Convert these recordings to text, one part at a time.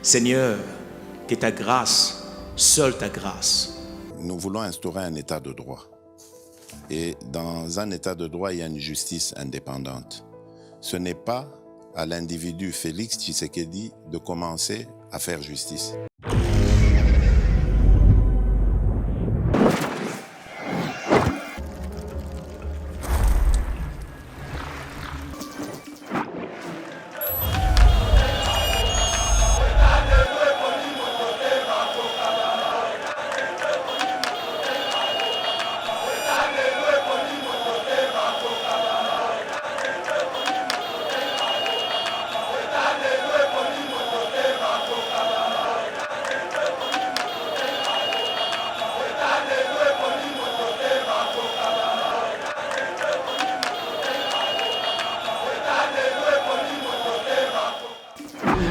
Seigneur, que ta grâce, seule ta grâce. Nous voulons instaurer un état de droit. Et dans un état de droit, il y a une justice indépendante. Ce n'est pas à l'individu Félix Tshisekedi de commencer à faire justice.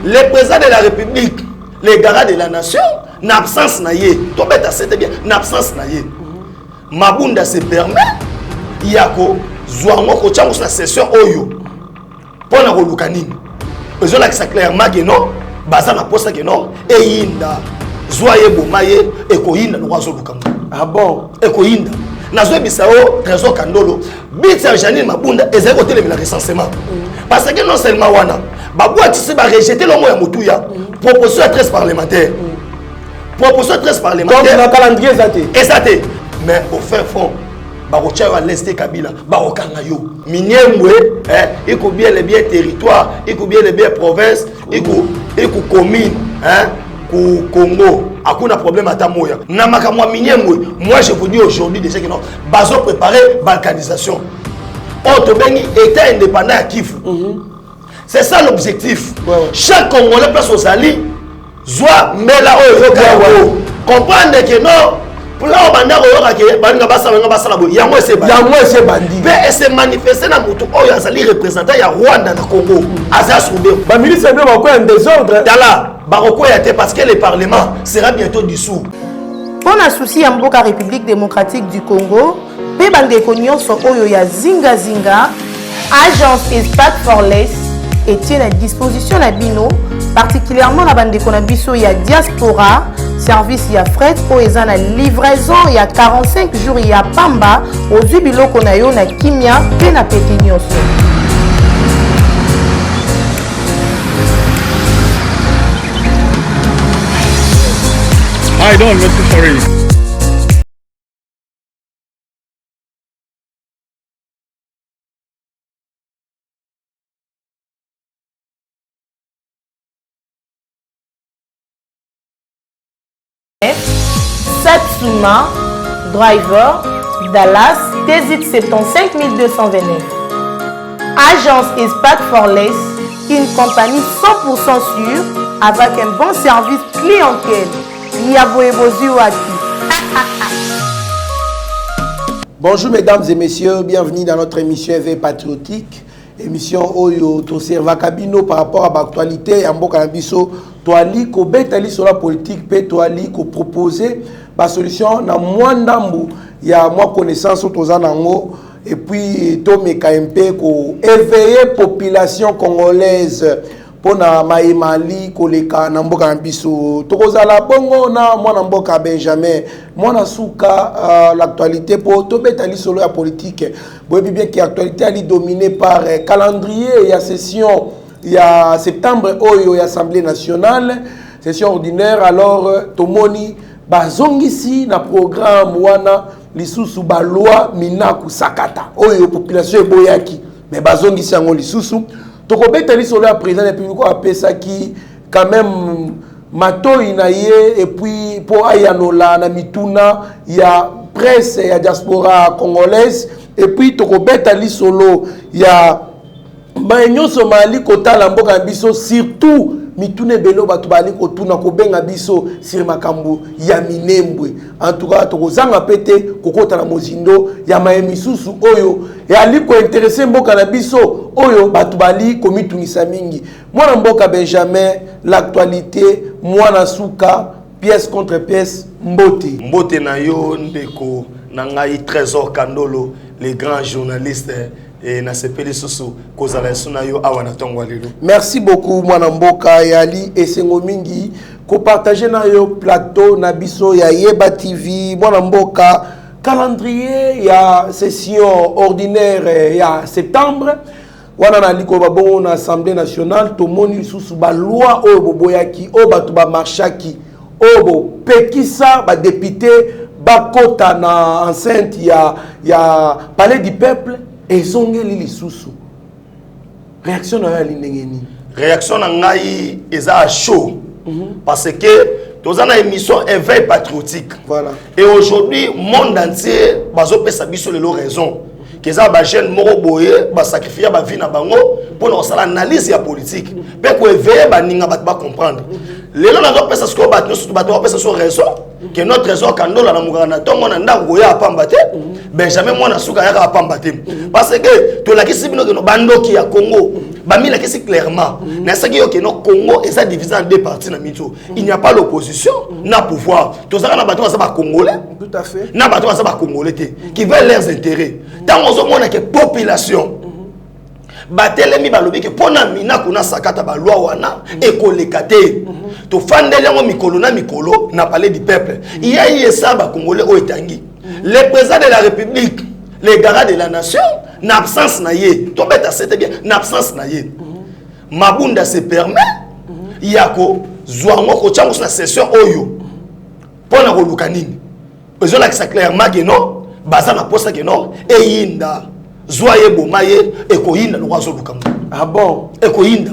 Le président de la République, les garants de la nation, n'absence naïe. Toi, c'est bien, n'absence naïe. Mabunda se permet, Yako, Zouamo, Kochamo, la session Oyo. Pour la Rolukanine. Ils ont l'accès clairement que non, Bazan a posé que non, et Inda, Zouaye Bomaye, et Koinda, nous avons Ah bon? Et Koinda. Nazo Bissao, Trésor Kandolo, Bitsa Janine Mabunda, et zéro télé le recensement. Parce que non seulement Wana, Babou a rejeté le mot à Moutouya, proposition à 13 parlementaires. Proposition à 13 parlementaires. Donc, dans le calendrier, exacté. Mais au fin fond, Barocha à l'Est Kabila, Barokangayo, Miniemwe, il faut bien les biens territoires, il faut bien les biens provinces, il faut commune, pour Congo. Akuna problème à Tamoya. Namaka moi Miniemwe, moi je vous dis aujourd'hui déjà que non, bazo préparer balkanisation. Otobeni État indépendant à Kivu. C'est ça l'objectif. Chaque Congolais place aux alliés, Zoa Mela Oyo. Comprendre que non, pour là on banda Oyo que banga basa la boy. Yango c'est bandi. Mais c'est manifester na mutu Oyo azali représentant ya Rwanda na Congo. Aza soudé. Ba ministre de quoi un désordre. Dala, Baroko yate parce que le parlement sera bientôt dissous. Pour un souci en Mboka République démocratique du Congo, pe bandeko nyonso Oyo ya zinga zinga, agence Espace for Less et tient à disposition la bino, particulièrement la bande de biso ya diaspora, service ya fret o eza na livraison ya 45 jours ya pamba au biloko na yo na kimia pe na pete nyonso. I don't want to sorry. Satsuma, driver, Dallas, TZ 75229. Agence Espace for Less, une compagnie 100% sûre avec un bon service clientèle. Bonjour mesdames et messieurs, bienvenue dans notre émission EV Patriotique. Émission Oyo to serva kabino par rapport à l'actualité en Mboka Nabiso toali ko betali sur la politique pe toali ko proposer ba solution na mwandambu ya moi connaissance tozanango et puis to mekampe ko éveiller population congolaise pona maimali koleka na Mboka Nabiso tokozala bongo na mwana Mboka Benjamin mwana suka l'actualité pour to betali sur la politique. Vous voyez bien que l'actualité est dominée par calendrier, il y a session, il y a septembre, il y a Assemblée nationale, session ordinaire, alors Tomoni, bazongisi na programme wana lisusu ba loi minaku sakata. Oyo population boyaki, mais bazongisi yango lisusu. Tokobeta lisolo ya président de la République a pesa qui quand même mato inaye et puis pour ayanola na mituna, il y a presse, il y a diaspora congolaise. Et puis tokobeta lisolo ya baenyo somali kotala Mboka Biso surtout mitune belo batu bali kotuna kobenga biso sur makambo ya minembwe. En tout cas tokozanga pete kokota na mozindo ya maemisusu oyo ya liko intéressé Mboka Biso oyo batu bali komitunisa mingi. Mwana Mboka Benjamin, l'actualité mwana suka pièce contre pièce mbote na yo ndeko na ngai Trésor Kandolo, les grands journalistes et na sepeli susu kozala suna yo awana tongo lelo. Merci beaucoup mwana mboka yali esengo mingi ko partager na yo plateau na biso ya Yeba TV mwana mboka calendrier ya session ordinaire ya septembre wana na liko babongo na Assemblée nationale to moni susu ba loi o boboyaki o batu ba marchaki o pekisa ba député bakota na enceinte ya palais du peuple ezongeli lisusu réaction na ya lindengeni Réaction na ngai eza chaud parce que tous une émission éveil patriotique. Voilà. Et aujourd'hui monde entier bazo pesa biso lelo raison que ça ba jeune moko boye ba sacrifier ba vie na bango pour nous faire analyse ya politique pe ko éveiller ba ninga ba comprendre lelo na zo pesa ce que ba nous ba pesa sur raison que notre raison kandola na mugana tongo na ndango ya pamba te Benjamin mwana suka ya pamba te parce que to la kisi bino que no bandoki ya Congo bami la kisi clairement na saki yo que no Congo est divisé en deux parties na mito il n'y a pas l'opposition na pouvoir to ça na bato ba congolais tout à fait na bato ba congolais te qui veulent leurs intérêts tant on mona que population batelemi balobi ke pona mina kuna sakata ba loi wana ekolekate to fandele ngo mikolo na palais du peuple il y a yesa ba congolais o etangi le président de la république les garants de la nation na absence na ye to beta c'était bien na absence na ye mabunda se permet yako zwango ko chango na session oyo pona ko lukanini besoin la ça clairement que non baza na poste que non e yinda Zoye bomaye ekoyinda loazo lukambo. Ah bon? Ekoyinda.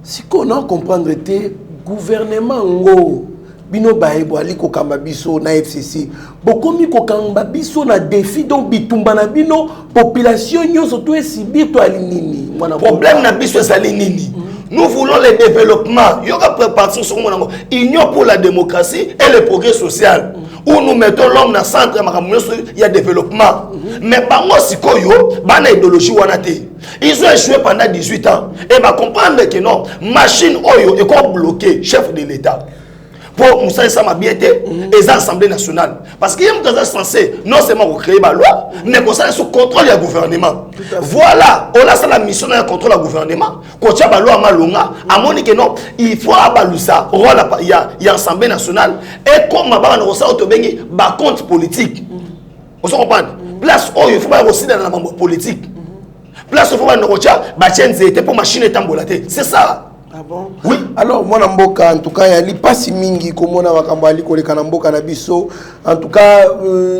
Si qu'on a comprendre te gouvernement ngo bino baebo ali ko kamba biso na FCC. Bokomi ko kamba biso na défi donc bitumba na bino population nyoso to esibir to alinini. Problème na biso salinini. Nous voulons le développement. Yoga préparation sur mon amour. Union pour la démocratie et le progrès social. Où nous mettons l'homme dans le centre, il y a développement. Mais bango sikoyo, bana idéologie wanate. Ils ont échoué pendant 18 ans. Et va comprendre que non, machine oyo est comme bloqué, chef de l'État. Pour Moussa Sama Biété et l'Assemblée nationale. Parce qu'il y a un censé non seulement recréer la loi, mais qu'on soit sous contrôle du gouvernement. Voilà, on a la mission de contrôle du gouvernement. Quand il y a la loi Malonga, à mon que non, il faut abalouer ça. Il y a l'Assemblée nationale. Et comme ma barre de autobéni, bas compte politique. Vous comprenez? Place où il faut pas aussi dans la politique. Place où il faut pas nous retirer, bah tiens, c'était pour machine et tambolaté. C'est ça. Ah bon? Oui. Alors, moi, Namboka, en tout cas, il n'y a pas si mingi comme on a Kambali, Namboka, Nabiso. En tout cas,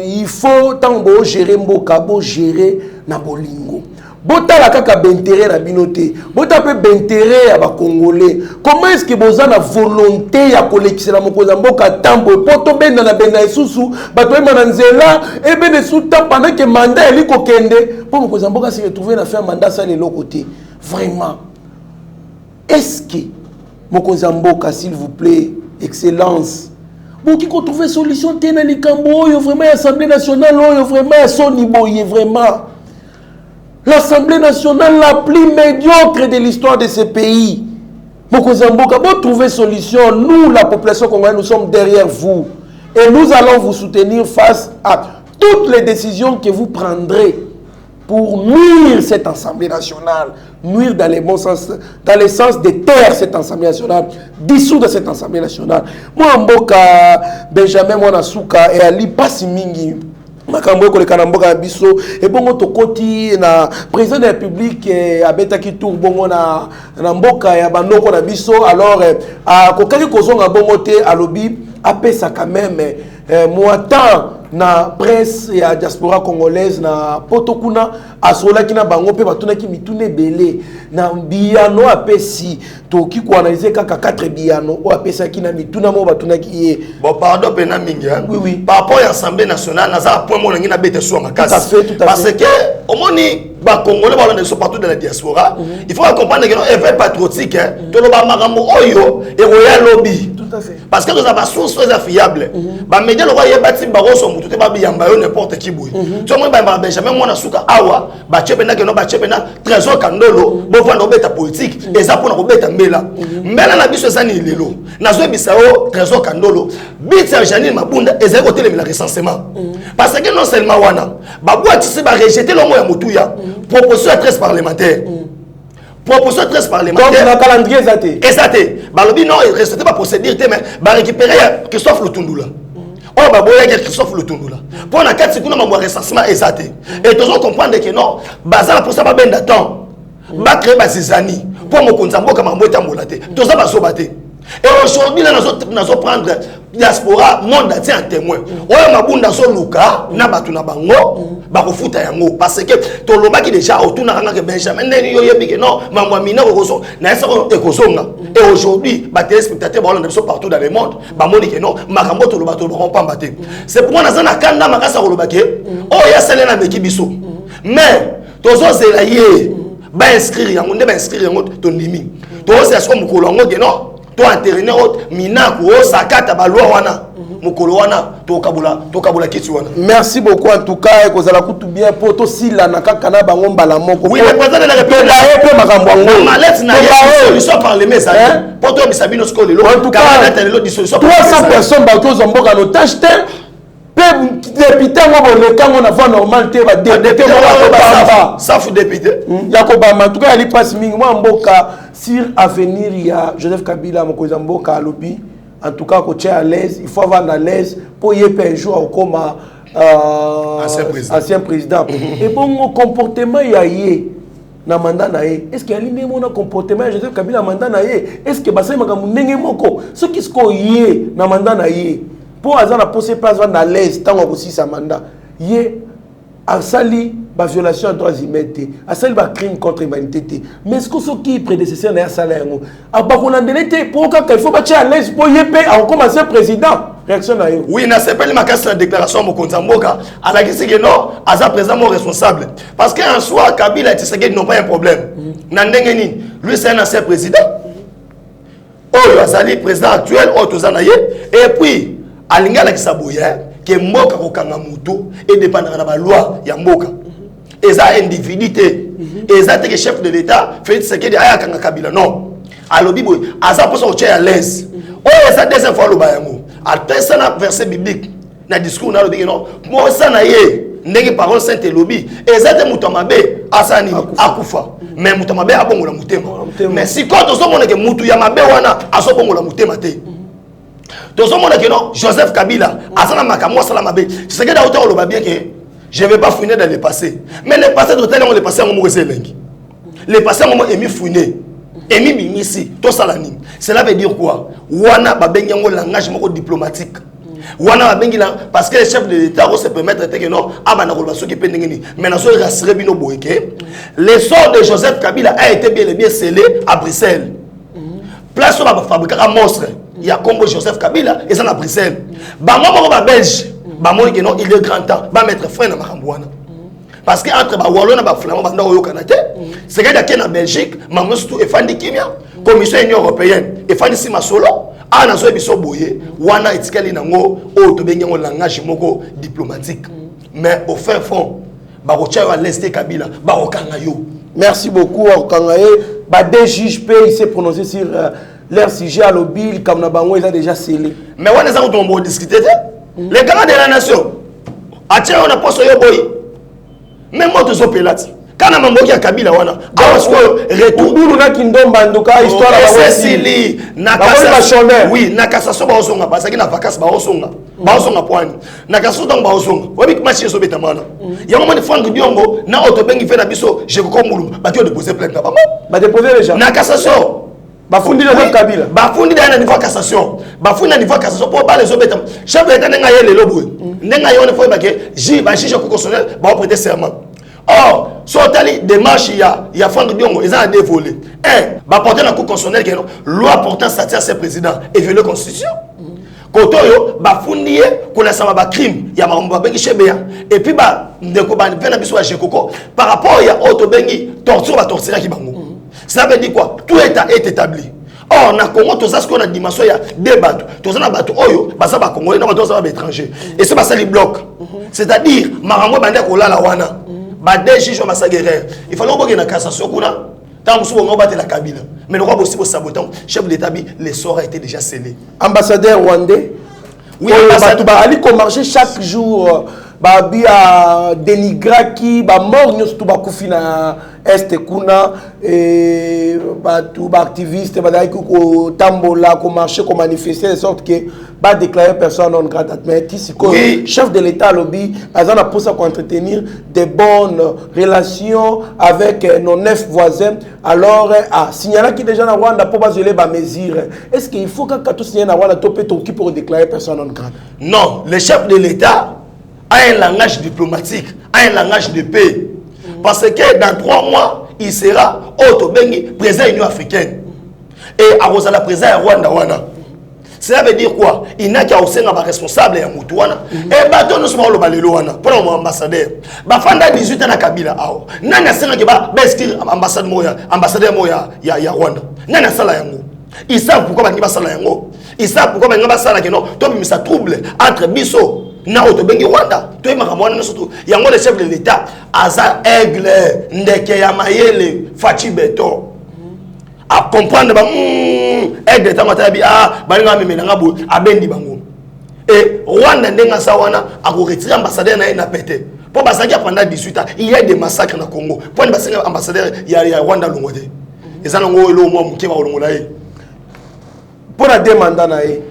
il faut tant beau gérer Mboka, beau gérer Nabolingo. Bota la kaka bentéré na binoté. Bota pe bentéré à ba Congolais. Comment est-ce que vous avez la volonté à collecter la mokoza Mboka tambo poto benda na benda isusu bato mananzela et ben sous temps pendant que mandat eli ko kende pour mokoza Mboka se retrouver na faire mandat ça de l'autre côté. Vraiment. Est-ce que, Mokonza Mboka, s'il vous plaît, Excellence, vous qui trouver solution, tenez les cambo, vraiment l'Assemblée nationale, vraiment son niveau, vraiment l'Assemblée nationale la plus médiocre de l'histoire de ce pays. Mokonza Mboka, vous trouvez solution, nous, la population congolaise, nous sommes derrière vous. Et nous allons vous soutenir face à toutes les décisions que vous prendrez pour nuire cette Assemblée nationale, nuire dans les bons sens, dans le sens de terre cette Assemblée nationale, dissoudre cette Assemblée nationale. Moi, Mboka, Benjamin Mwanasuka et Ali Pasimingi, makambo ko le kanamboka biso et bongo tokoti na président de la République abeta ki tour bongo na mboka ya bandoko na biso alors a kokaki kozonga bongo te alobi apesa quand même moatan na presse ya diaspora congolaise na potokuna asolaki na bango pe batunaki mitune belé na biano apesi toki ko analyser kaka 4 biano o apesaki na mituna mo batunaki ye bon pardon pena mingi hein oui par rapport à l'Assemblée nationale na za point mo ngi na bete so makasi parce que au moni ba congolais ba na so partout dans la diaspora il faut comprendre que non éveil patriotique hein to lo ba makambo oyo e royal lobby Tout à fait. Parce que nous avons source très fiable. Bah média le roi yebati baroso mutu te ba biyamba yo n'importe qui boy. Tu vois moi Benjamin moi na suka awa ba chepena que no ba chepena trésor kandolo bo vendre obeta politique et ça pour na obeta mbela. Mbela na biso ça ni lelo. Na zo bisao trésor kandolo. Bitsa Janine Mabunda ezali côté le recensement. Parce que non seulement wana ba boîte si ba rejeter le mot ya mutuya. Proposition à 13 parlementaires. Proposition 13 parlementaires. Donc, le calendrier est athée. Exacté. Balobi non, il restait pas procédure, mais va récupérer Christophe Lutundula. Oh, bah, boya Christophe Lutundula. Pour la 4 secondes, on va recensement exacté. Et tous on comprendre que non, bazar pour ça pas ben d'attendre. Va créer des amis pour mon konzambo comme un boîte en molate. Tout ça va sobater. Et aujourd'hui, là, nous allons prendre diaspora, monde entier en témoin. Oya mabunda so luka, na batu na bango, bakofuta yango. Parce que tout le monde qui déjà autour na ranga que Benjamin neni yo yebi que non, mamwa mina koso, na esa ko ekozonga. Et aujourd'hui, ba téléspectateurs ba on partout dans le monde, ba moni que non, makambo tout le bateau ba pas mbaté. C'est pourquoi na zana kanda makasa ko lobake, oh ya selena meki biso. Mais tozo zelaye, ba inscrire yango, ne ba inscrire yango to ndimi. Tozo ya so mukolo ngo que non. Toi internet minako sakata balwa wana mukolo wana to kabula kitu wana. Merci beaucoup en tout cas et kozala kutu bien poto sila na kaka na bango mbala moko. Oui, le président de la République pe makambo ngo. Malette na solution par les messages. Poto bisabino skole lo. En tout cas, la solution 300 personnes ba to zomboka no tâche te. Pe député ngo le kango na voix normale te ba député ngo ba ça faut député. Yakoba en tout cas ali passe mingi moi mboka sur avenir il y a Joseph Kabila mokoza mboka alobi en tout cas coacher à l'aise il faut avoir à l'aise pour y un jour comme ancien président et bon comportement il y a na mandat na ye est-ce qu'il y a limé mon comportement Joseph Kabila mandat na ye est-ce que basai makambo ndenge moko ce qui se ko yé na mandat na ye pour azana poser place à l'aise tant aussi sa mandat yé asali ba violation de droits humains asali ba crime contre l'humanité mais ce que ceux qui prédécesseur na salaire ngo abakona ndelete pour que il faut ba à l'aise pour yépé en commencer président réaction na yo oui na c'est pas ma casse la déclaration mokonza mboka ala kisi que non aza président mon responsable parce que en soi Kabila et Tshisekedi n'ont pas un problème na ndenge nini lui c'est un ancien président oh azali président actuel oh tozana ye et puis alinga la kisaboya que mboka kokanga mutu et dépendra na ba loi ya mboka eza individuité eza te que chef de l'état fait ce que aya kanga Kabila non alobi boy aza pour sortir à l'aise oh eza deuxième fois lo ba yango après ça na verset biblique na discours na lobi non mo ça na ye ndenge parole sainte lobi eza te mutu mabe asani akufa mais mutu mabe abongola mutema mais si quand on mona que mutu ya mabe wana asobongola mutema te tozomona que non Joseph Kabila azana makamwa sala mabe c'est que da auteur loba bien que je ne vais pas fouiner dans le passé mais le passé d'hôtel on le passé en mo selengi le passé en mo emi fouiner emi bimisi to salani cela veut dire quoi wana ba bengi ngo langage moko diplomatique wana ba bengi parce que le chef de l'état se permettre que non abana ko baso ki pendengeni mais na so rassurer bino boyeke le sort de Joseph Kabila a été bien et bien scellé à Bruxelles place où ba fabriquer un monstre il y a Congo Joseph Kabila et ça à Bruxelles ba moko ba belge ba moi que non il est grand temps ba mettre frein na makambwana parce que entre ba walo na ba flamand ba ndako yokana te c'est que d'aki na Belgique maman surtout efandi kimia commission union européenne efandi sima solo ana zo biso boye wana etikali nango o to bengi ngo langage moko diplomatique mais au fin fond ba rocha à l'est Kabila ba okanga yo. Merci beaucoup Orkangaye ba des juges il s'est prononcé sur leur sujet à l'obil comme na bango il a déjà scellé mais wana ça on va discuter les gars de la nation atia on a poste yo boy même moi tous opélati kana mambo ya Kabila wana parce que retour bulu na kindomba ndoka histoire la Cécile na cassation oui na cassation ba osonga parce que na vacances ba osonga point na cassation donc ba osonga obi match so betamana ya moment Franck Diongo na otobengi fait na biso je ko mulu ba tu déposer plainte na ba déposer déjà na cassation bafundi na Kabila bafundi na niveau cassation bafundi na niveau cassation pour ba les obétam chef de l'état nga yele lobo nga yone foi ba ke ji ba juge constitutionnel ba prêter serment. Or so tali démarche ya Franck Diongo ils ont dévolé ba porter la cour constitutionnelle que loi portant statut à ce président et violer constitution kotoyo bafundi ko na sama ba crime ya mambo bengi chebea et puis ba ndeko ba na biso ya Jekoko par rapport ya auto bengi torture ba torturer ki bango. Ça veut dire quoi? Tout est établi. Or, na Congo, tout ça, ce qu'on a dimension, il y a des bateaux. Tout ça, bateau, oyo, basa ba Congolais, na bateau, ça va étranger. Et c'est pas ça les blocs. C'est-à-dire, marango bande kola la wana. Ba des juges massa guerrière. Il fallait que na cassation kuna. Tant que on battre la Kabila. Mais le roi aussi pour saboter. Chef d'État, les sorts a été déjà scellé. Ambassadeur rwandais. Oui, ambassadeur. Bah ali ko marché chaque jour. Ba bi a dénigraki ba mort nyos to ba kufina est kuna et ba tout ba activiste ba dai ko tambola ko marché ko manifester de sorte que ba déclarer personne non grata mais ici ko chef de l'état lobby azana pour ça entretenir des bonnes relations avec nos 9 voisins alors à signaler qui déjà na Rwanda pour baser ba mesures est-ce qu'il faut que tout signer na Rwanda topé to qui pour déclarer personne non grata? Non, le chef de l'état a un langage diplomatique, a un langage de paix. Parce que dans 3 mois, il sera Otobengi, président de l'Union africaine. Et à Rosala, président de Rwanda. Cela veut dire quoi? Il n'a qu'à aussi un responsable à Moutouana. Et bateau nous sommes le Baléloana. Pour l'ambassadeur. Bafanda 18 ans à Kabila. Nana Sena qui va bestir ambassadeur Moya ya Rwanda. Nana Sala Yango. Ils savent pourquoi ils va Sala Yango. Ils savent pourquoi ils va Sala Yango. Donc il ça trouble entre Bisso. Na Otobengi Rwanda. Toi il m'a ramené surtout. Yango le chef de l'État. Aza Aigle. Ndeke Yamayele. Fachi Beto. À comprendre aide d'État matabi balinga memelanga bo abendi bango et Rwanda ndenga sawana a retirer ambassadeur na pété pour basaki pendant 18 ans il y a des massacres na Congo pour basaki ambassadeur ya Rwanda longote ezana ngo lo mo mukeba longola e pour la demande na e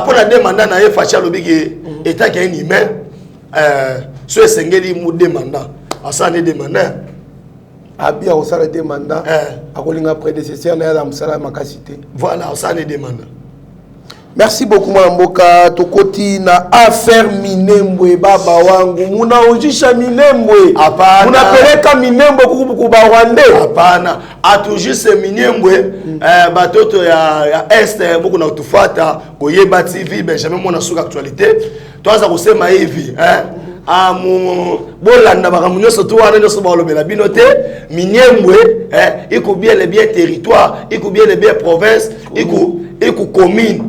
pour la demande na e facha lobiki état qui est humain so esengeli mu demanda asane demanda Abia au salaire des mandats, à Kolinga prédécesseur, à Moussala Makasité. Voilà, au salaire des mandats. Merci beaucoup, Mboka. Tokoti na affaire Minembwe Baba Wangu. Muna ojisha Minembwe. Apana. Muna peleka Minembwe kukuba Rwanda. Apana. Atujise Minembwe. Batoto ya Est, beaucoup na utufata. Koyeba TV, Benjamin Mona sur actualité. Toi, ça kusema hivi, bolanda bakamunyo surtout wana nyoso balobela binote Minembwe iko bien les biens territoire iko bien les biens province iko commune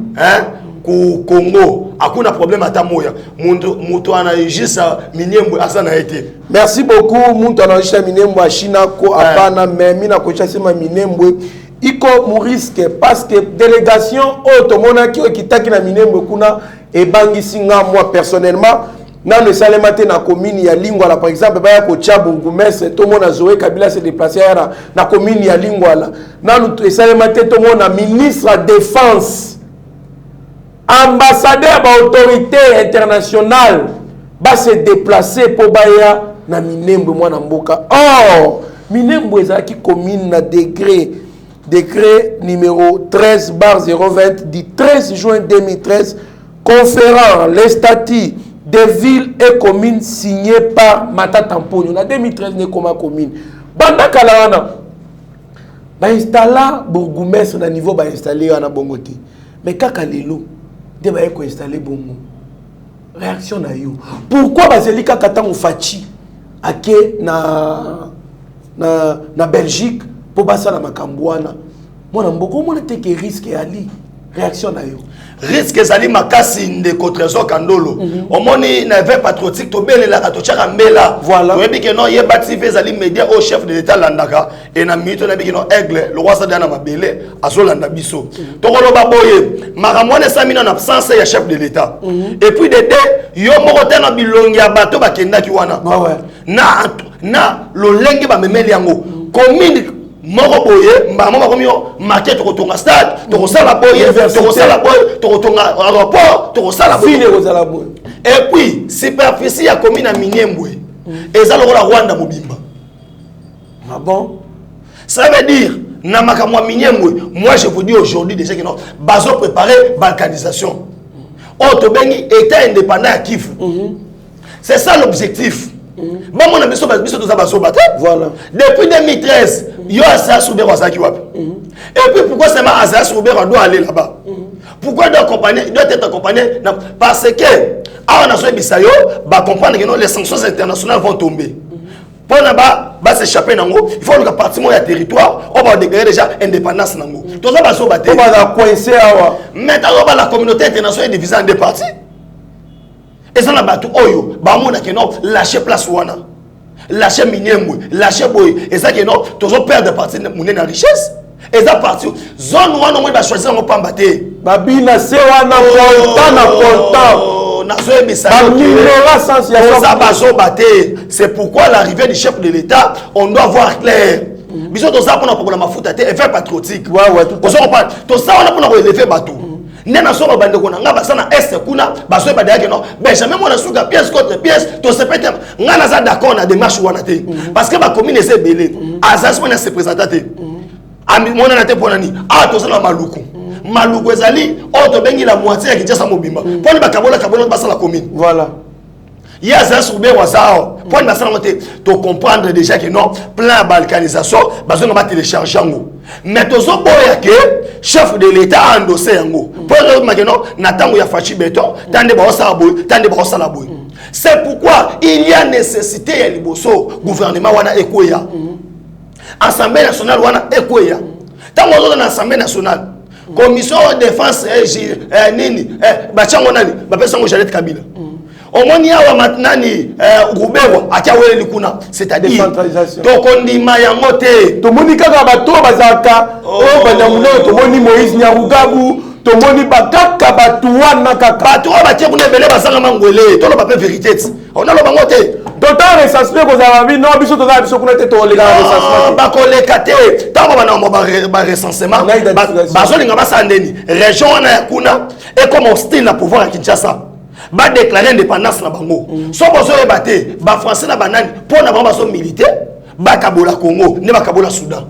ku Congo hakuna problème ata moya mutu anajisa Minembwe asana été. Merci beaucoup mutu anajisa Minembwe ashina ko apana mais mina ko chasema Minembwe iko mu risque parce que délégation automona ki okitaki na Minembwe kuna e bangisi nga moi personnellement dans le salemate na commune ya Lingwala par exemple baya ko Tchabougumès tout monde a Zoé Kabila s'est déplacé na commune ya Lingwala dans le salemate tout monde a ministre de défense ambassadeur ba autorité internationale ba se déplacer pour baya na Minembwe mwana mboka or Minembwe ezaki commune na décret numéro 13/020 du 13 juin 2013 conférant les statuts des villes et communes signées par Matata Mponyo. En 2013, n'est comme commune. Banda Kalawana, ba installa bourgmestre na niveau ba installer na Bongoti. Mais Kakalelo, de ba ko installer Bongo. Réaction na yo. Pourquoi Baselika Katango Fachi ake na Belgique pour basa na Makambwana. Mona mboko mona teke risque ali. Réaction na yo. Risque ezali makasi ndeko trésor kandolo omoni na veille patriotique to belela ka to chaka mbela voilà oyebi ke non yeba TV ezali média au chef de l'état landaka et na mito na biki no aigle le roi sadana mabele azolanda biso to koloba boye makamone samina na absence ya chef de l'état et puis dede yo moko tena bilongi ya bato bakendaki wana na lolenge ba memeli yango commune moko boye mbamo bakomio maquette kotonga stade to sala boye to kotonga aéroport to sala boye et puis superficie ya commune à Minembwe eza lokola Rwanda mobimba. Ah bon? Ça veut dire na makamwa Minembwe moi je vous dis aujourd'hui déjà que non bazo préparer balkanisation Otobengi état indépendant à Kivu. C'est ça l'objectif. Voilà. Depuis 2013, il y a Asa Soubert à Zakiwap. Et puis pourquoi seulement Asa Soubert doit aller là-bas? Pourquoi doit être accompagné? Parce que, à la nation Bissayo, va comprendre que les sanctions internationales vont tomber. Pour s'échapper nango, il faut que partir mon territoire, on va déclarer déjà indépendance nango. Tout ça va se battre. On va coincer awa. Maintenant la communauté internationale est divisée en deux parties. Et ça na batu oyo, ba mona que non lâcher place wana. Lâcher miniemwe, lâcher boy. Et ça que non, toujours perdre partie mon na richesse. Et ça partie zone wana on va choisir on pas battre. Babina se wana content. C'est pourquoi l'arrivée du chef de l'État, on doit voir clair. Bisous tout ça pour nous la mafuta effet patriotique. Ouais, tout ça. Tout ça on a pour nous élever bateau. Nena so ba bande ko na ngaba sana est kuna baso ba dake no Benjamin mona suka pièce contre pièce to se péter ngana za d'accord na démarche wana te parce que ba commune c'est belé azas mona se présenter ami mona na te pona ni to ça na maluku maluku ezali to bengi la moitié ya Kinshasa mobimba poni ba kabola basa la commune voilà ya za soube wasao poni basa na te to comprendre déjà que non plan balkanisation bazo na ba télécharger ngo mais tozo boya que chef de l'État a endossé yango pour le maintenant natango ya fachi béton tande ba osala boy tande ba osala boy c'est pourquoi il y a nécessité ya liboso gouvernement wana ekoya assemblée nationale wana ekoya tango na assemblée nationale commission de défense nini bachango nani bapesango Janet Kabila omoni awa matnani Rubewa akiawele likuna c'est-à-dire décentralisation tokondima yango te tomoni kaka bato bazaka banyamuno tomoni Moïse Nyarugabu tomoni bakaka bato wana kaka bato batie kuna ebele basanga mangwele tolo bape vérité on a lo bango te total recensement ko za bi no biso to za biso kuna te to le recensement ba koleka te tango bana mo ba recensement bazo linga basandeni région wana ya kuna et comme hostile na pouvoir à Kinshasa ba déclarer indépendance na bango so bozo ebate ba français na banani pour na bango baso militaire ba kabola Congo ne ba kabola Soudan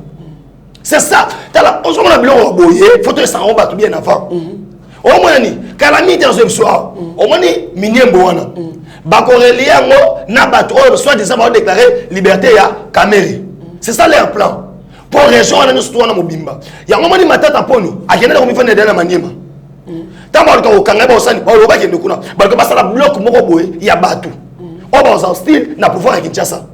c'est ça tala ozo mona biloko boye photo de sango ba tout bien avant au moins ni calamité dans ce soir au moins ni miniembo wana ba corrélé yango na bato o soit des ba déclarer liberté ya Kameri c'est ça leur plan pour région wana surtout na mobimba yango moni matata pono akenda ko mifane de na maniema tamba ko kanga ba osani ba loba kende kuna ba ko basala bloc moko boye ya bato o ba en style na pouvoir à Kinshasa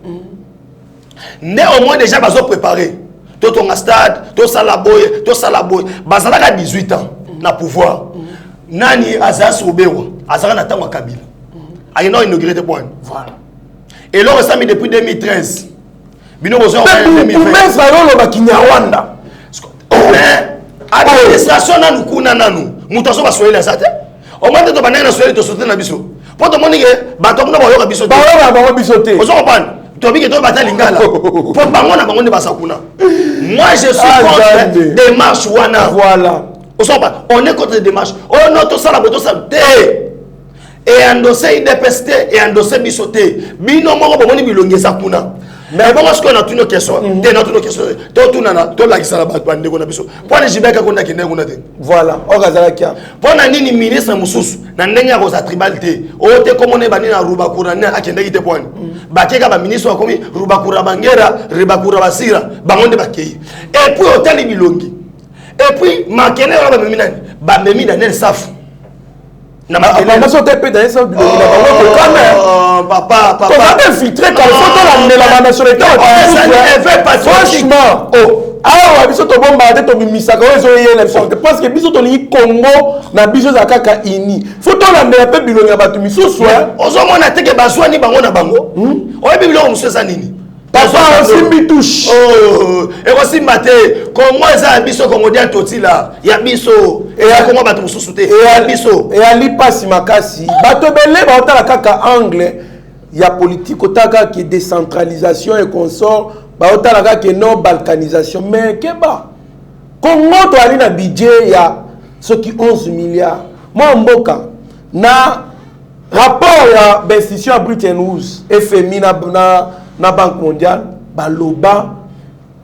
né au moins déjà bazo préparer tout ton stade tout ça la boy bazala ka 18 ans na pouvoir nani Azas Rubewa azala na tango Kabila a inauguré des points voilà et là on s'est mis depuis 2013 bino bozo en 2020 mais ça lo ba Kinyarwanda administration nanu kuna nanu mutaso ba soyela sate au moins to banana soyela to sote na biso poto moni ke bato kuna ba yoka biso te ba yoka biso te ozo comprendre to biki to bata lingala po bango na bango ne basakuna moi je suis contre démarche wana voilà on est contre les démarches oh non to sala to sala te et endosser IDPST et endosser bisoté bino moko bomoni bilongeza kuna mais bon parce qu'on a une question de notre question to nana to la kisala ba bande ko na biso pour les jibeka ko na kende ko na te voilà okazala kia pour na nini ministre mususu na ndenge ya ko sa tribalité o te komone bani na Rubakura na akende kite point bakeka ba ministre komi Rubakura bangera Rubakura basira bangonde bakei et puis hôtel bilongi et puis makene ba memi nani ba memi na nel safu na makene so te pe dans ça papa on va infiltrer quand photo la nationalité franchement ah biso to bomba de to bimisaka ozo yele parce que biso to ni Congo na biso za kaka ini photo la mbela pe bilonga batu misusu ozo mona teke bazwani bango na bango oye bilongo mususu nini papa simbi touche et aussi maté Congo za biso Congo dia totila ya biso et ya Congo batu mususu te ya biso et ali pasi makasi bato belé ba otala kaka anglais ya politique otaka qui décentralisation et consort ba otala kaka non balkanisation mais keba Congo to ali na budget ya ce qui 11 milliards moi mboka na rapport ya d'institution à Bretton Woods FMI na Banque mondiale baloba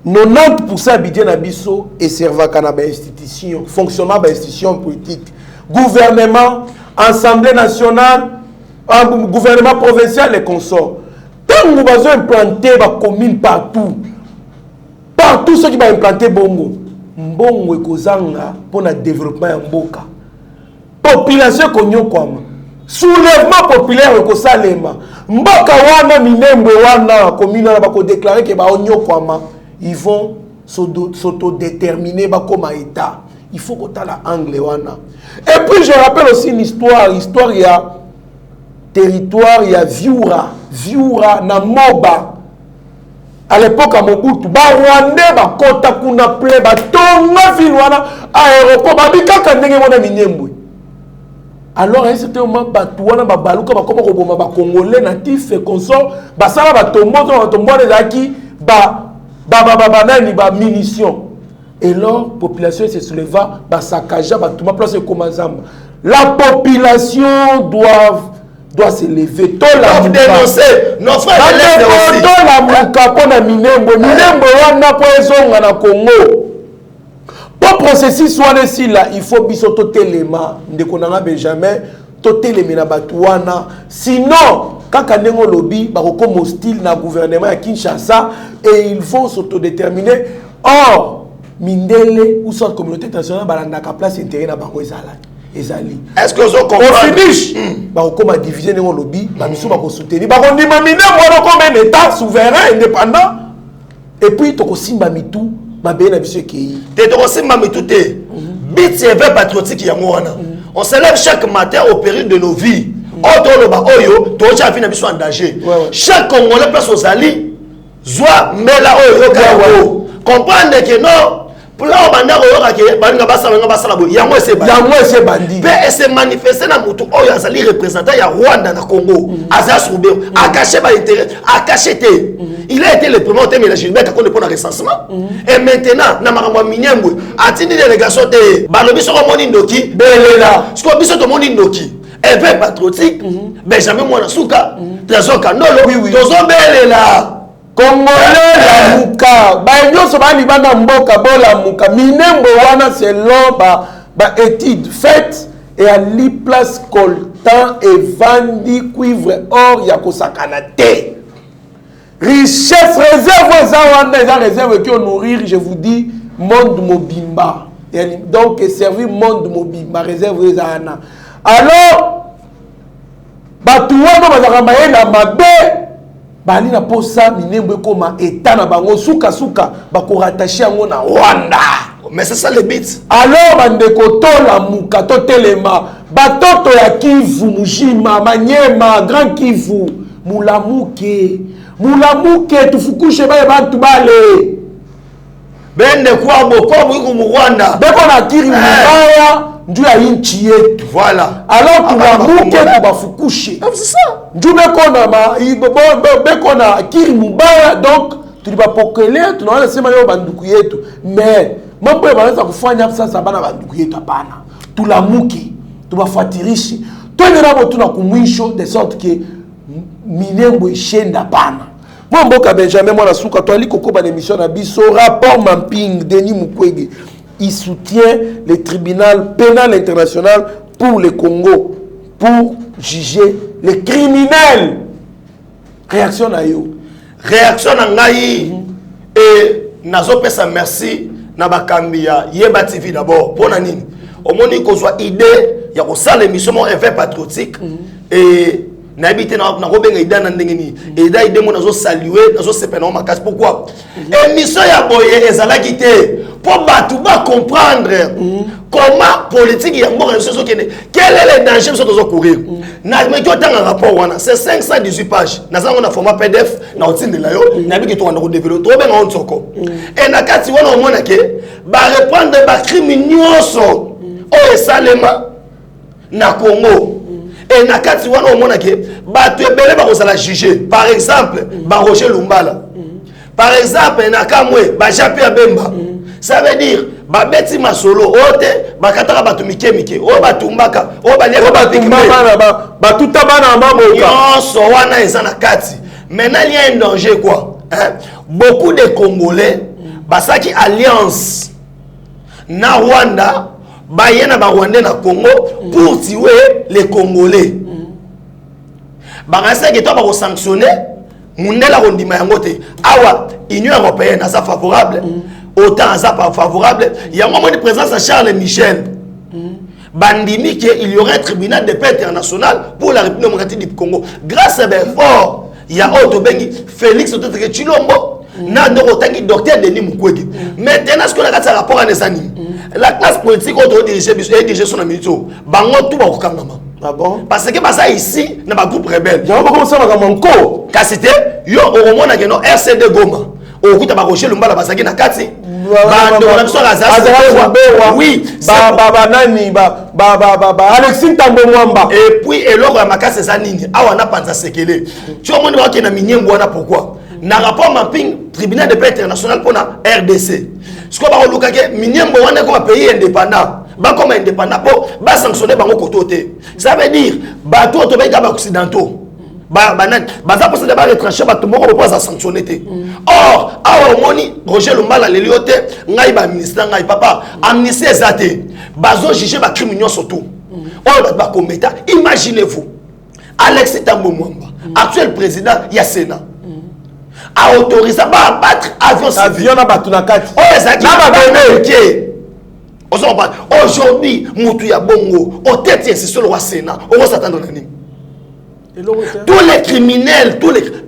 90% budget na biso et servaka na ba institution fonctionnement ba institution politique gouvernement assemblée nationale gouvernement provincial et consorts tant nous besoin implanter ba commune partout ceux qui va implanter bongo ekozanga pour le développement ya mboka population konyo kwama soulèvement populaire ko salema mboka wana minembwe wana commune na bako déclarer que ba onyokwama ils vont s'autodéterminer ba comme état. Il faut qu'on ait l'angle wana. Et puis je rappelle aussi une histoire il y a territoire il y a Viura na Moba. À l'époque à Mobutu ba Rwandais ba kota kuna ple ba tonga ville wana aéroport ba bikaka ndenge mona minembwe. Alors à un certain moment batouana ba baluka ba koma koboma ba congolais natif et consort ba sala ba tombo ezaki ba nani ba munitions. Et leur population se souleva ba sakaja ba tuma place comme zamba. La population doit se lever. Doivent dénoncer nos frères de l'Est aussi. La muka pona minembo wana po ezonga na Congo. Pour processus soit ici là, il faut biso to telema ndeko na Benjamin to telemina batuana. Sinon kaka nengo lobby ba comme hostile na gouvernement à Kinshasa et ils vont s'autodéterminer. Or Mindele ou soit communauté internationale balandaka place intérêt na bango ezali. Est-ce que vous comprenez? Au finish, ba comme diviser nengo lobby, ba miso ba ko soutenir. Ba ko ndima minembo comme un état souverain indépendant. Et puis to ko simba mitu ba be na biso kei. Te to ko simba mitu te. Bit c'est patriotique ya ngwana. On se lève chaque matin au péril de nos vies. Oyo, to cha fina biso en danger. Chaque Congolais place aux alliés, zoa mela oyo kawo. Comprendre que non pour là banda oyo ka banga basala bo yango ese bandi pe ese manifester na mutu oyo azali représentant ya Rwanda na Congo aza soube a caché ba intérêt a caché te il a été le premier au thème de Gilbert quand on pour le recensement et maintenant na makambo minyembwe atindi délégation te balobi soko moni ndoki belela soko biso to moni ndoki et patriotique Benjamin Mwanasuka trésor Kandolo tozo belela Congolais la muka ba nyonso ba libanda mboka bola muka minembo wana selon ba étude faite et à li place coltan et vandi cuivre or ya kosakana te richesse réserve za wana za réserve qui nourrir je vous dis monde mobimba donc servir monde mobimba réserve za ana alors batu wana bazaka mayela mabe bali na posa minembo koma état na bango suka bako rattacher yango na Rwanda. Mais c'est ça le but. Alors bandeko tola muka to telema batoto ya Kivu Mujima Manyema Grand Kivu mulamuke tufukushe baye bantu bale bende kwa boko buku mu Rwanda beko na kiri mbaya ndu ya inchi yetu. Voilà. Alors tunamuke tubafukushe. C'est ça. Ndu beko na kiri mbaya donc tulibapokelea tunaona sema leo banduku yetu mais mambo yanaweza kufanya sasa bana banduku yetu hapana. Tulamuke tubafuatirishe. Twende nabo tunakumwisho de sorte que minembo ishenda pana. Mboka Benjamin Mwanasuka twali kokoba l'émission na biso rapport Mamping Denis Mukwege. Il soutient le tribunal pénal international pour le Congo pour juger les criminels. Réaction à yo. Réaction à ngai et nazo pesa merci na bakambia Yeba TV d'abord pour nani. Au moni ko soit idée ya ko sala émission mon effet patriotique et na habité na ko benga ida na ndengeni et ida ide mo nazo saluer nazo sepena makasi pourquoi émission ya boye ezala quitté pour batu ba comprendre comment politique ya mboka so kene quel est le danger so dozo courir na me ko tanga rapport wana c'est 518 pages na zango na format PDF na otindela yo na biki to wana ko développer to benga on tsoko et na kati wana o mona ke ba reprendre ba criminels o esalema na Congo. Et na kati wana o mona ke batu ebele ba ko sala juger par exemple ba Roger Lumbala par exemple na Kamwe ba Japé Bemba ça veut dire ba beti masolo ote ba kataka batu mike o batumbaka o ba liaka ba tutabana maboka so wana ezana kati maintenant il y a un danger quoi hein? Beaucoup de Congolais basaki alliance na Rwanda bayena ba Rwandais na Congo pour tuer les Congolais. Bagasa que toi ba sanctionner mundela kondima yango te. Awa Union européenne asa favorable, autant asa pas favorable. Il y a un moment de présence à Charles Michel. bandimi qu'il y aurait un tribunal de paix international pour la République démocratique du Congo. Grâce à l'effort, il y a autre Félix Ototreke Chilombo, Nandorotangi, docteur Denis Mukwege. Maintenant, ce qu'on a fait rapport à Nesani, la classe politique auto dirigée son amitié, Bango tout va au Kangama. Ah bon? Parce que ça ici, dans ma groupe rebelle. J'ai pas commencé à mon co. Car c'était, yo, au moment où on a RCD Goma, au coup de Rocher Lumba, la Basaki na Kati. Oui, Alexis Tambo Mwamba. Et puis, et l'or à Makase Zanini, Awana Panza Sekele. Tu as montré qu'il y a un pourquoi? Na rapport mapping, tribunal de paix international pour la RDC. Ce qu'on va relouquer, Minyembo wana comme un pays indépendant. Ba comme indépendant pour ba sanctionner bango côté. Ça veut dire bateau to ba occidentaux. Ba ça pour se débat retrancher bateau moko pour ça sanctionner. Or, awa moni Roger Lumbala leliote ngai ba ministre ngai papa amnistie ezate. Bazo juger ba criminels surtout. Oh ba commettre. Imaginez-vous Alexis Tambo Mwamba, actuel président ya Sénat. A autorisé à abattre avion na batunakati. Oh ezaki aujourd'hui, Moutouya Bongo, au tête, c'est sur le roi Sénat, on va s'attendre à nini. Tous les criminels,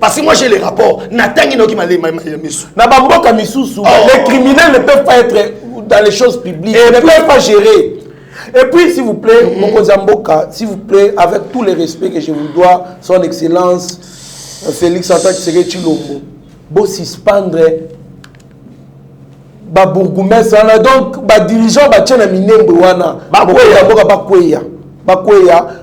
parce que moi j'ai les rapports, Nathan qui m'a dit, les criminels ne peuvent pas être dans les choses publiques, ils ne peuvent pas gérer. Et puis, s'il vous plaît, Mokozamboka, s'il vous plaît, avec tout le respect que je vous dois, son excellence, Félix Antoine Tshisekedi Tshilombo, beau suspendre. Ba bourgmestre donc ba dirigeant ba tchana minembo wana bakweya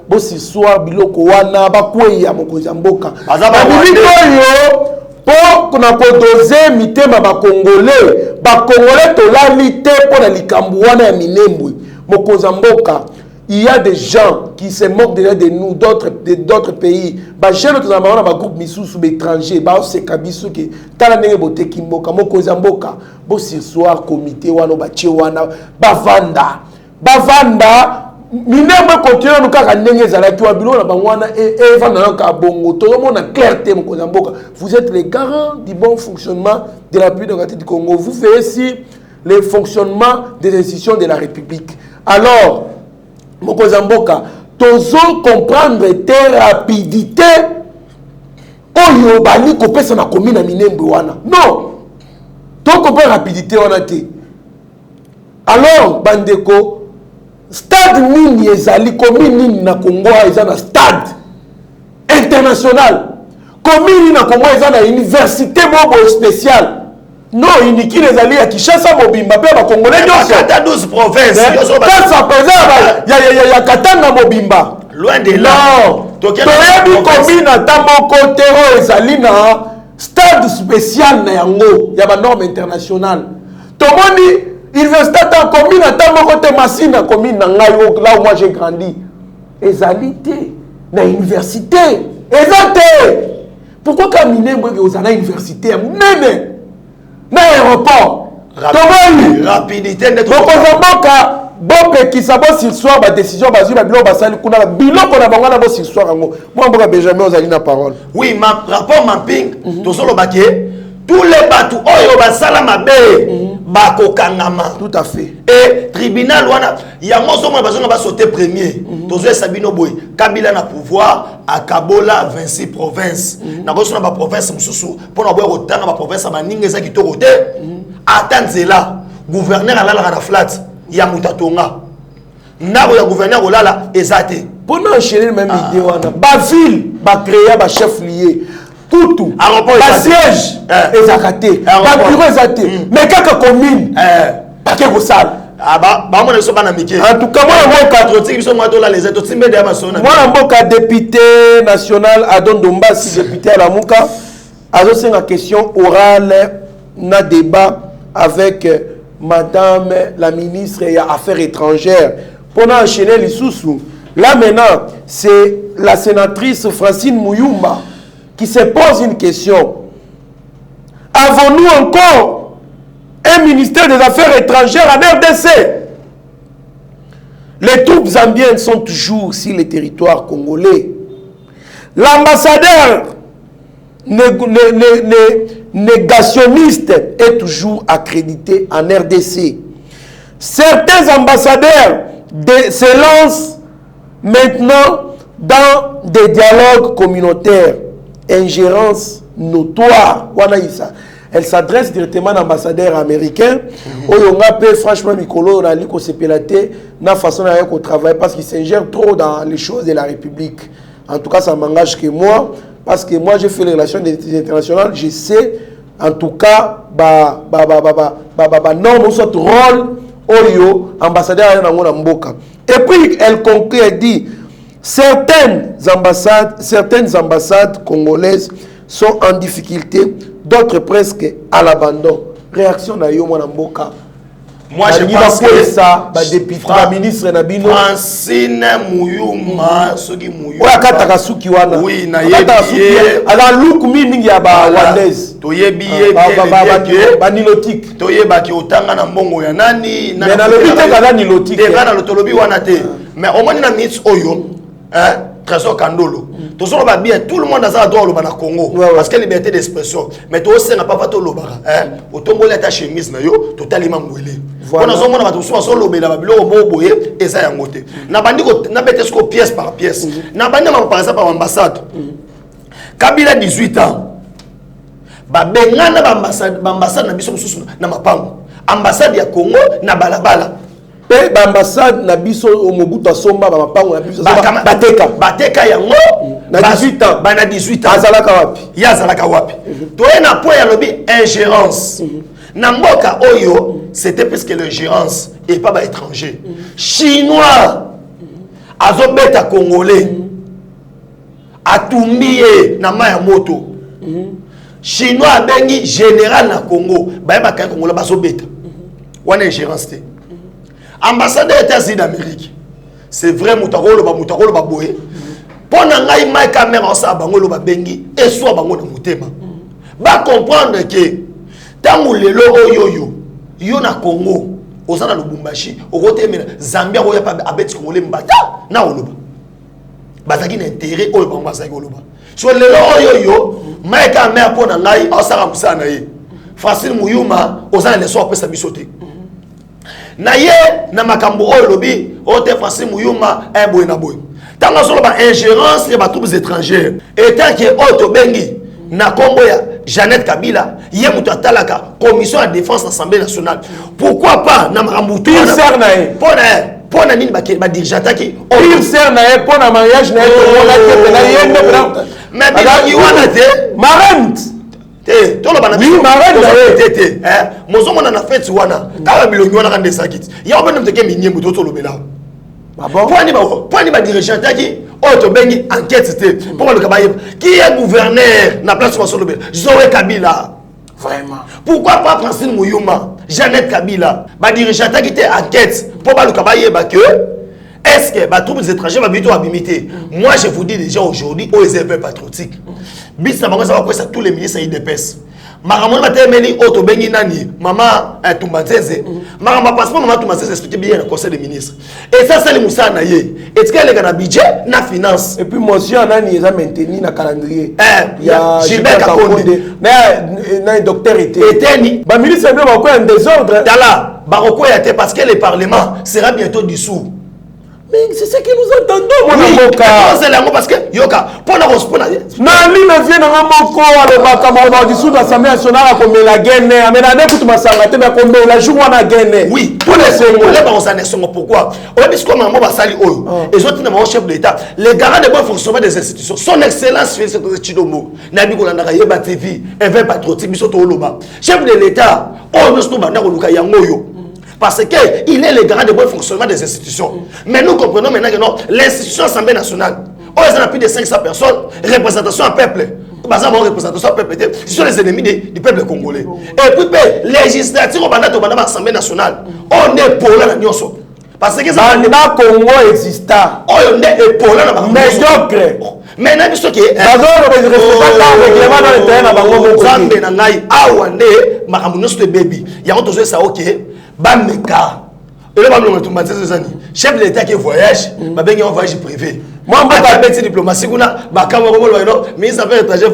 bo si soir biloko wana bakweya mokonzi mboka yo po kuna podoze mitema ba congolais to lalité pour la likambu wana ya minembo mokonzi mboka. Il y a des gens qui se moquent déjà de nous, d'autres pays. Bah, j'ai notre amant, ma groupe misou sous étrangers, bah, c'est kabisu qui, t'as la boté qui moka, moko zamboka, bo si soir comité wano ba wana, bavanda, minembo continue nous kaka ndenge zalaki wa bilo na bangwana et vanda na ka bongo, tout le monde a clarté moko zamboka. Vous êtes les garants du bon fonctionnement de la République démocratique du Congo. Vous faites ici le fonctionnement des institutions de la République. Alors, Mokozamboka, tozo comprendre tes rapidité. Oyo bani kopesa na commune minembo wana. Non. To comprendre rapidité wana te. Alors bandeko, stade nini ezali commune nini na Congo ezana stade international. Commune na Congo ezana université mobo spéciale. Non, il n'y a pas de gens qui chassent Mobimba, il y a 12 provinces. Il y a Katanga Mobimba. Loin de là. Non. Tu as vu combien de temps stade spécial il y a une norme internationale. Tout le monde dit, il veut stade en commune, là où moi j'ai grandi. Ezalité, na université. Ezalité. Pourquoi quand Minembo est à l'université? L'aéroport. Rapidité. Bon, qui s'abonne sur soir, ma décision, ma bilo, ma salle, kuna bilo, qu'on a bango na bo sur soir, moi, on Benjamin, on a la parole. Oui, ma rapport mapping, tout ça le baquet, tous les bateaux, oh, ba salama be, bako kangama. Tout à fait. Et tribunal, il y a mon somme, on va sauter premier. Tout ça, Sabino Boy, Kabila na pouvoir, à Kabola, 26 provinces. Na bosse na ba province, moussou, pour na boire autant na ba province, ma ningeza qui torote. Attends, là, gouverneur à la flat. Il y a Moutatonga. Nabo ya gouverneur olala ezate. Pour nous enchaîner même idée wana. Ba ville, ba créer ba chef lié. Tout. Ba siège ezakate. Ba bureau ezate. Mais kaka commune. Ba ke ko sala. Ah ba mo so bana mike. En tout cas moi patriotique biso moi dola les autres timbe de masona. Moi mboka député national Adon Dombasi député à la Mouka. Azo c'est une question orale na débat avec Madame la ministre des Affaires étrangères. Pour enchaîner les sous-sous. Là maintenant, c'est la sénatrice Francine Mouyumba qui se pose une question. Avons-nous encore un ministère des Affaires étrangères en RDC? Les troupes zambiennes sont toujours sur le territoire congolais. L'ambassadeur négationniste est toujours accrédité en RDC. Certains ambassadeurs se lance maintenant dans des dialogues communautaires. Ingérence notoire. Elle s'adresse directement à l'ambassadeur américain. Franchement, Mikolo, on a dit qu'on s'est pélaté dans la façon dont on travaille parce qu'il s'ingère trop dans les choses de la République. En tout cas, ça m'engage que moi, parce que moi, j'ai fait les relations internationales, je sais, en tout cas, non, notre rôle, ambassadeur à Mboka. Et puis, elle conclut, elle dit, certaines ambassades congolaises sont en difficulté, d'autres presque à l'abandon. Réaction de Yomo Mboka. Moi, je pense que ça, député, ministre Nabino. Francine Muyuma, Sogi Muyuma. Oui, Kataka Suki wana. Oui, na yebiye. Alors, look mingi ya ba Wandaise. Toyebiye ba nilotique. Toyebaki otanga na mbongo ya nani. Mais na lobi te kana nilotique. Te kana lotolobi wana te. Mais au moins na minutes oyo, Trésor Kandolo. Tout le monde va bien, tout le monde a droit au Congo. Parce que liberté d'expression. Mais toi aussi, n'a pas fait tout le bar. Au tombeau, ta chemise, totalement mouillé. On a besoin de tout ça, sur le bénévole, au boboye, et ça y a un côté. N'a pas dit que pièce par pièce. N'a pas dit par exemple à l'ambassade. Kabila 18 ans. Bengana l'ambassade n'a pas de ambassade ya Congo na balabala. Pe l'ambassade na biso au Mobutu Asomba ba mapango na biso bateka yango na 18 ans na 18 ans azalaka wapi yazalaka wapi toye na point ya lobi ingérence na mboka oyo c'était parce que l'ingérence et pas étranger chinois azobeta congolais atumbiye na maya moto chinois abengi général na Congo ba ba ka congolais bazobeta wana ingérence te ambassadeur des États-Unis d'Amérique. C'est vrai, Moutarolo ba boye. Pendant ngai mai caméra ça bangolo ba bengi et soit bango na mutema. Ba comprendre que tangu lelo oyo yo na Congo, osana Lubumbashi, okotemela Zambia oya pa abeti Congolais mbata na oloba. Bazaki na intérêt oyo bango bazaki oloba. So lelo oyo mai caméra pendant ngai osaka musana ye. Francine Muyuma osana leso apesa bisote. Na ye na makambo oyo lobi ote Francine Muyuma boy na boy tanga solo ba ingérence ya ba troupes étrangères étant que auto bengi na kombo ya Jeannette Kabila ye mutu atalaka commission de défense de l'Assemblée nationale pourquoi pas na makambo tout pona nini ba dirigeant ki il sert na ye pona mariage na ye mais ba yiwana te marante tout le monde oui marante mozomona na fête wana tawa bilongi wana kande sakiti ya obena mteke minyembo to lobela bon point ba dirigeant taki auto bengi enquête te pour le kabaye qui est gouverneur na place sur lobela Zoé Kabila vraiment pourquoi pas Francine Muyuma Jeannette Kabila ba dirigeant taki te enquête pour le kabaye ba que est-ce que les troupes étrangères vont bientôt abimiter? Moi, je vous dis déjà aujourd'hui, aux élèves patriotiques. Bis ça va quoi ça tous les ministres IDPS. Maman m'a terminé auto bengi nani, maman Tumbanzeze. Maman passeport maman Tumbanzeze explique bien le conseil des ministres. Et ça c'est le Moussa Naye. Est-ce qu'il y a un budget, na finance? Et puis monsieur nani ils a maintenu na calendrier. Il y a Gilbert Kakonde. Mais docteur était. Eteni. Ba ministre bien va quoi un désordre. Dala, baroko était parce que le parlement sera bientôt dissous. Mais c'est ce que nous entendons, mon avocat. C'est là parce que yoka pour la responsable. Nani na vient na moko ale bakama dissous l'Assemblée nationale comme la Guinée, mais na ndeko masanga te ba comme la jour wana Guinée. Oui, tous les Congolais ba on pourquoi? On dit comme maman basali oyo. Et autres na mon chef de l'État, les garants de bon fonctionnement des institutions. Son excellence Félix Tshisekedi na bi ko na yeba TV, éveil patriotique biso to loba. Chef de l'État, on nous banda ko luka yango yo. Parce qu'il est le garant de bon fonctionnement des institutions. Mais nous comprenons maintenant que l'institution Assemblée nationale, on a plus de 500 personnes, représentation à peuple. Représentation à peuple, ce sont les ennemis du peuple congolais. Et puis, législative au l'Assemblée nationale, on est pour la Nyonso. Parce que ça Congo exista. On est pour la médiocre. Maintenant, il faut que Bameka. Et là, chef de l'État qui voyage, un voyage privé. Moi, je suis diplomatie, ministre des Affaires étrangères,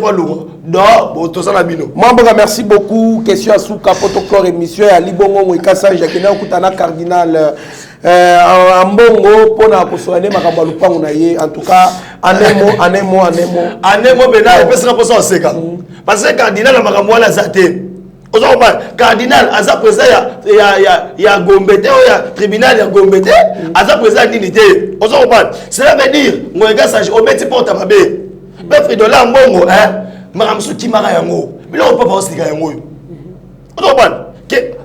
merci beaucoup. Question à Souka, protocole émission, à Libongo, Kassa, Jacqueline, Koutana, cardinal en mbongo pona kosoane makambo lupango na ye. En tout cas, anemo. Anemo bena epesaka posa oseka. Parce que cardinal na makambo wala zate. Ozoba cardinal aza président ya Gombete ou ya tribunal ya Gombete, aza président d'unité. Ozoba cela veut dire ngoyega sage obeti porta mabe. Be Fridola mbongo makamsu kimara yango. Bila on peut pas osika yango. Ozoba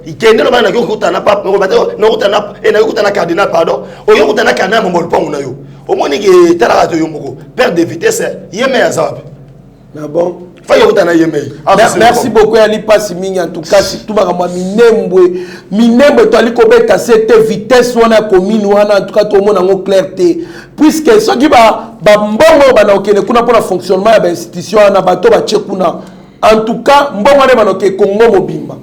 ikende no bana kokutana papa no bateo no kutana na kutana cardinal pardon oyo kutana cardinal mo lupango na yo omoni ke tala to yo moko perte de vitesse yeme ya zapi na bon merci beaucoup Ali Passiming en tout cas si tout makamwa minembwe to ali kobeta cette vitesse wana commune wana en tout cas tout monde en clarté puisque ce qui ba mbongo bana okene kuna pour le fonctionnement ya ba institution na bato ba tchekuna en tout cas mbongo wana banoke Congo mobimba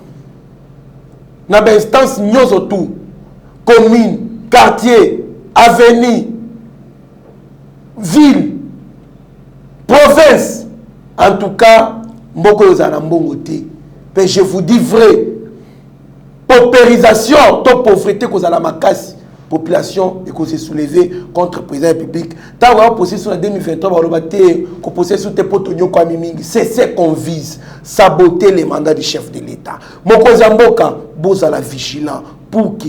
na ba instance nyoso tout commune quartier avenue ville province. En tout cas, mais je vous dis vrai, paupérisation, top pauvreté cause à la macasse, population et qu'on s'est soulevé contre le président de la République. Tant qu'on a posé sur la 2023, qu'on posé sur tes potonio comme Miming, c'est ce qu'on vise, saboter les mandats du chef de l'État. Moko Zamboka, vous allez vigilant pour que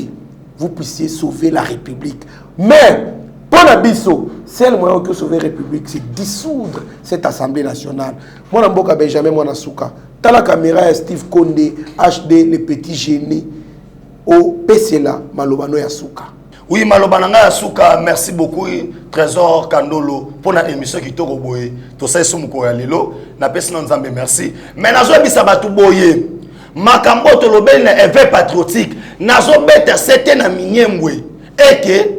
vous puissiez sauver la République. Mais pour Nabiso, c'est le moyen que sauver la République, c'est dissoudre cette Assemblée nationale. Moi, Mboka Benjamin Mwanasuka, dans la caméra, Steve Kondé, HD, le petit génie, au PCLA, Malobano Yasuka. Oui, Malobano Yasuka, merci beaucoup, Trésor Kandolo, pour notre émission qui est au boye. Tout ça, c'est mon lilo. Na personne nous merci. Mais nous avons bisabatu boye. Makambo tolobel na éveil patriotique. Nous avons bête certains na minyemwe. Et que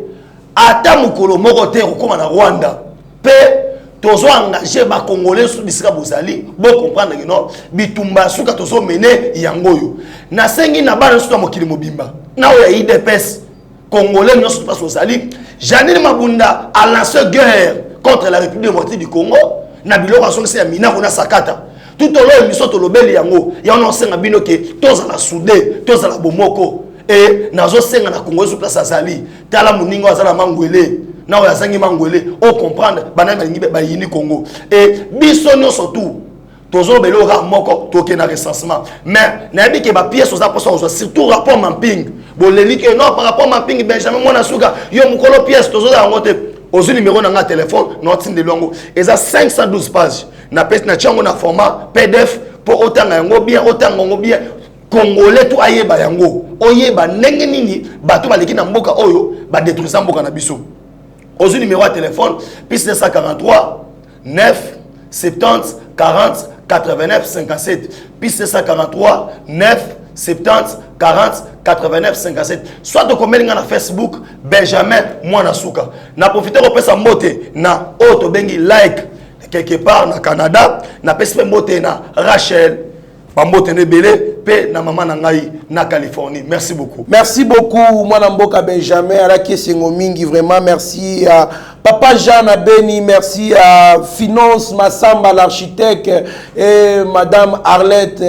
ata mukolo moko te kokoma na Rwanda pe tozo engagé ba congolais sous bisika bozali bo comprendre que non bitumba suka tozo mener yangoyo na sengi na bana suka mokili mobimba na o ya IDPS congolais non pas bozali Janine Mabunda a lancé guerre contre la République démocratique du Congo na biloko sonse ya mina kona sakata tout au long émission to lobeli yango ya on senga bino ke toza la soudé toza la bomoko. Et nazo senga na Congo sur place azali tala muningo azala mangwele na o yazangi mangwele o comprendre bana ngibe ba yini Congo et biso no surtout tozo belo ra moko toke na recensement mais na bi ke ba pièce aux apports surtout rapport mapping boleli ke non par rapport mapping Benjamin Mwanasuka yo mukolo pièce tozo da ngote aux numéro na téléphone notin de longo eza 512 pages na pèse na chango na format PDF pour autant ngo bien Congolais tout ayeba yango oyeba ndenge nini bato baleki na mboka oyo ba détruire mboka na biso au numéro de téléphone plus 943 9 70 40 89 57 plus 943 9 70 40 89 57 soit de comment na Facebook Benjamin Mwanasuka na profiter au pesa mbote na auto bengi like quelque part na Canada na pesa mbote na Rachel Bambote Nebele pe na maman na ngai na Californie. Merci beaucoup. Merci beaucoup Mwana Mboka Benjamin Araki Sengo mingi vraiment merci à Papa Jean Abeni, merci à Finance Massamba l'architecte et Madame Arlette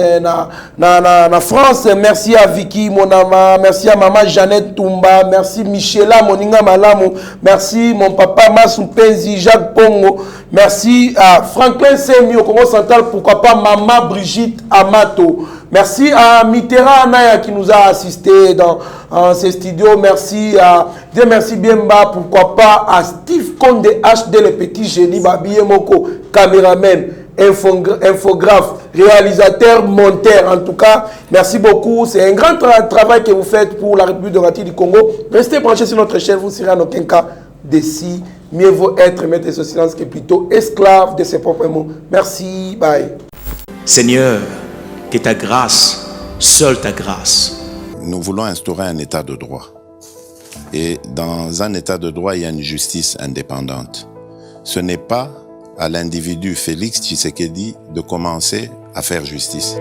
na France, merci à Vicky Monama, merci à Maman Jeannette Toumba, merci Michela Moninga Malamu, merci mon papa Massou Penzi, Jacques Pongo, merci à Franklin Semi au Congo Central, pourquoi pas Maman Brigitte Amato. Merci à Mitterrand Anaya qui nous a assisté dans ces studios. Merci à Dieu merci bien bas. Pourquoi pas à Steve Kondé HD, le petit génie, Babiye Moko, caméraman, infographe, réalisateur, monteur. En tout cas, merci beaucoup. C'est un grand travail que vous faites pour la République démocratique du Congo. Restez branchés sur notre chaîne. Vous serez en aucun cas décis. Mieux vaut être maître de ce silence que plutôt esclave de ses propres mots. Merci. Bye. Seigneur, que ta grâce, seule ta grâce. Nous voulons instaurer un état de droit. Et dans un état de droit, il y a une justice indépendante. Ce n'est pas à l'individu Félix Tshisekedi de commencer à faire justice.